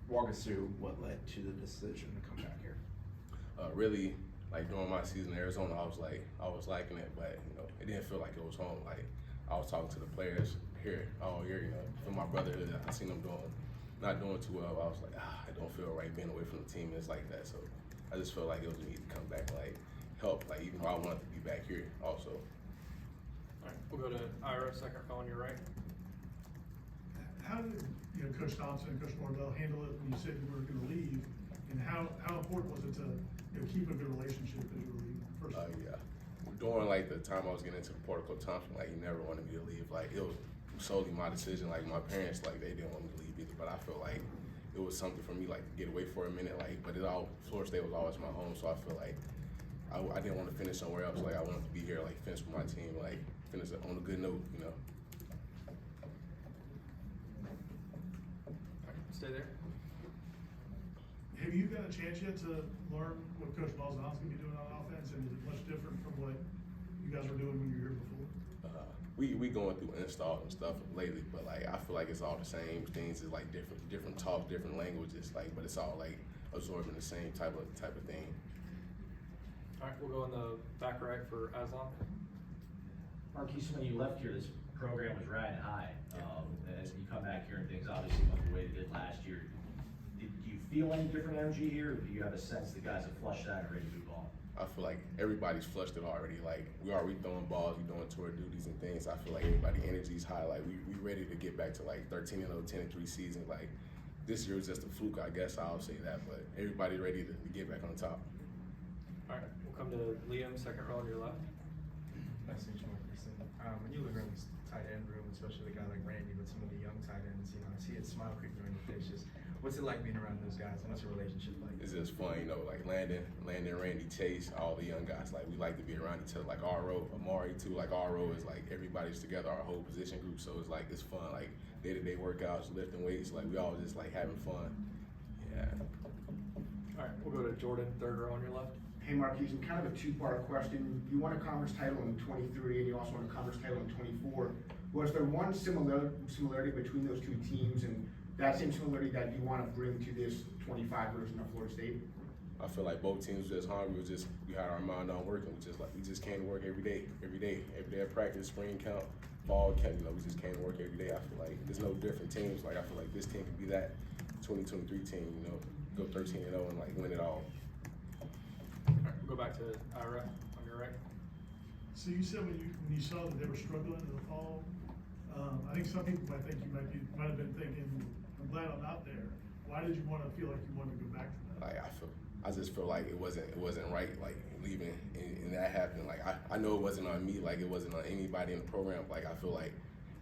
Walk us through what led to the decision to come back here. Really, like during my season in Arizona, I was liking it, but it didn't feel like it was home. Like I was talking to the players here all year, from my brotherhood. I seen them not doing too well. I was like, I don't feel right being away from the team. It's like that, so I just felt like it was a need to come back, like help, like even though I wanted to be back here also. All right, we'll go to Ira, second row on your right. How did Coach Thompson and Coach Norvell handle it when you said you were going to leave, and how important was it to keep a good relationship as you were leaving? Yeah, during like the time I was getting into the Portico Thompson, like he never wanted me to leave. Like it was solely my decision. Like my parents, like they didn't want me to leave either, but I felt like it was something for me, like to get away for a minute. Like, but Florida State was always my home, so I feel like I didn't want to finish somewhere else. Like I wanted to be here, like finish with my team, like finish on a good note, Stay there. Have you got a chance yet to learn what Coach Malzahn's going to be doing on offense, and is it much different from what you guys were doing when you were here before? We going through installs and stuff lately, but like I feel like it's all the same things. It's like different talk, different languages, like, but it's all like absorbing the same type of thing. All right, we'll go in the back right for Aslan. Markeston, when you left here, this program was riding high. As you come back here and things obviously went the way they did last year, do you feel any different energy here, or do you have a sense the guys have flushed that and ready to move on? I feel like everybody's flushed it already. Like we already throwing balls, we doing tour duties and things. I feel like everybody energy's high. Like we ready to get back to like 13-0, 10-3 season. Like this year was just a fluke, I guess I'll say that. But everybody ready to get back on top. All right, we'll come to Liam, second row on your left. Nice to meet you, Markeston. When you look around this tight end room, especially a guy like Randy, but some of the young tight ends, I see a smile creeping on your face. Just what's it like being around those guys, and what's your relationship like? It's just fun, like Landon, Randy, Chase, all the young guys. Like we like to be around each other. Like our row, Amari too. Like our row is like everybody's together, our whole position group. So it's like it's fun. Like day-to-day workouts, lifting weights. Like we all just like having fun. Yeah. All right, we'll go to Jordan, third row on your left. Hey Markeston, kind of a two-part question. You won a conference title in 23 and you also won a conference title in 24. Was there one similarity between those two teams, and that same similarity that you want to bring to this 25 version of Florida State? I feel like both teams were just hungry. We had our mind on working. We just came to work every day at practice, spring count, fall camp. We just came to work every day. I feel like there's no different teams. Like I feel like this team could be that 2023 team. Go 13-0 and like win it all. All right, we'll go back to Ira on your right. So you said when you saw that they were struggling in the fall, I think some people might think you might have been thinking, I'm glad I'm out there. Why did you want to feel like you wanted to go back to that? Like I just feel like it wasn't right, like leaving and that happened. Like I know it wasn't on me, like it wasn't on anybody in the program. Like I feel like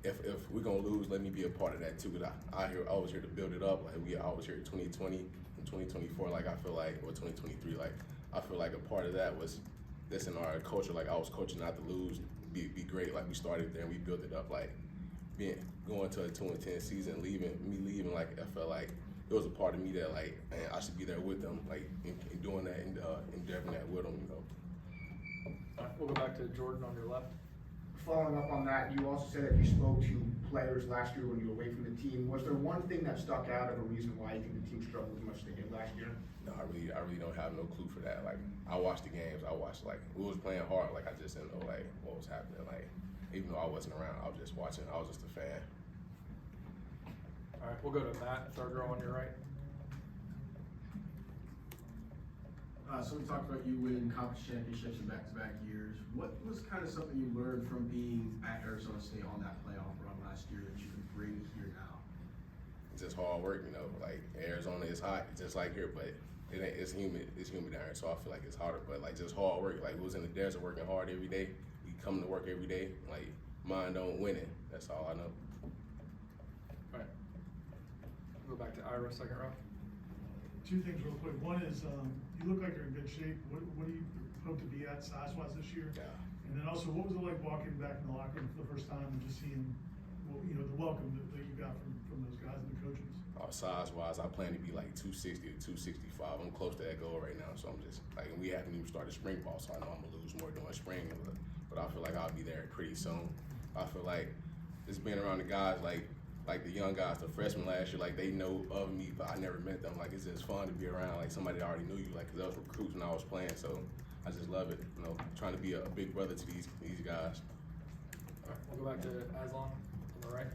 if we're gonna lose, let me be a part of that too. But I was here to build it up. Like I was here in 2020 and 2024. Like I feel like, or 2023. Like I feel like a part of that was this in our culture. Like I was coaching not to lose, be great. Like we started there and we built it up. Like going to a 2-10 season, leaving. Like I felt like it was a part of me that like, man, I should be there with them, like in doing that and endeavoring that with them. All right, we'll go back to Jordan on your left. Following up on that, you also said that you spoke to players last year when you were away from the team. Was there one thing that stuck out of a reason why you think the team struggled as much as they did last year? No, I really don't have no clue for that. Like I watched the games, like we was playing hard. Like I just didn't know like what was happening. Like even though I wasn't around, I was just watching. I was just a fan. All right, we'll go to Matt, third row on your right. So we talked about you winning conference championships in back-to-back years. What was kind of something you learned from being at Arizona State on that playoff run last year that you can bring here now? It's just hard work, Like Arizona is hot, just like here, but it's humid. It's humid down here, so I feel like it's harder. But like just hard work. Like we was in the desert working hard every day. We come to work every day. Like mind on winning. That's all I know. All right. We'll go back to Ira, second row. Two things real quick. One is you look like you're in good shape. What do you hope to be at size-wise this year? Yeah. And then also, what was it like walking back in the locker room for the first time and just seeing, the welcome that you got from those guys and the coaches? Size-wise, I plan to be like 260 to 265. I'm close to that goal right now, so I'm just like, we haven't even started spring ball, so I know I'm gonna lose more during spring, but I feel like I'll be there pretty soon. I feel like just being around the guys, like like the young guys, the freshmen last year, like they know of me, but I never met them. Like it's just fun to be around like somebody that already knew you, like 'cause I was recruits when I was playing. So I just love it, you know, trying to be a big brother to these guys. All right, we'll go back to Aslan on the right.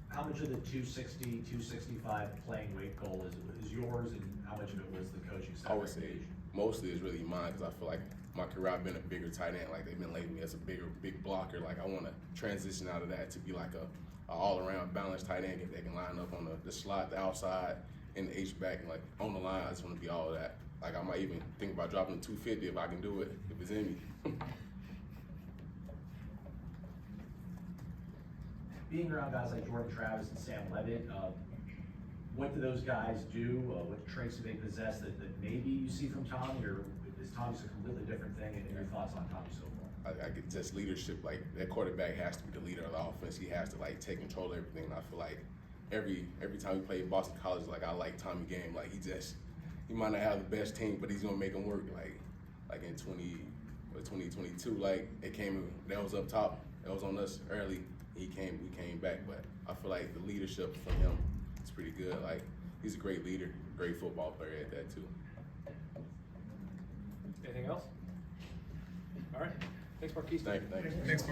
How much of the 260, 265 playing weight goal is yours, and how much of it was the coaching staff? I would say mostly is really mine because I feel like my career I've been a bigger tight end. Like they've been labeling me as a big blocker. Like I want to transition out of that to be like a all-around balanced tight end that can line up on the slot, the outside, and the H-back, and like on the line. I just want to be all of that. Like I might even think about dropping to 250 if I can do it, if it's in me. Being around guys like Jordan Travis and Sam Levitt, what do those guys do? What traits do they possess that maybe you see from Tommy, or is Tommy a completely different thing? And your thoughts on Tommy so far? I get just leadership. Like that quarterback has to be the leader of the offense. He has to like take control of everything. And I feel like every time we play Boston College, like I like Tommy game. Like he might not have the best team, but he's gonna make them work. Like in 2022, like that was up top. That was on us early. We came back, but I feel like the leadership from him is pretty good. Like he's a great leader, great football player at that too. Anything else? All right, thanks, Markeston. Thank you. Thanks.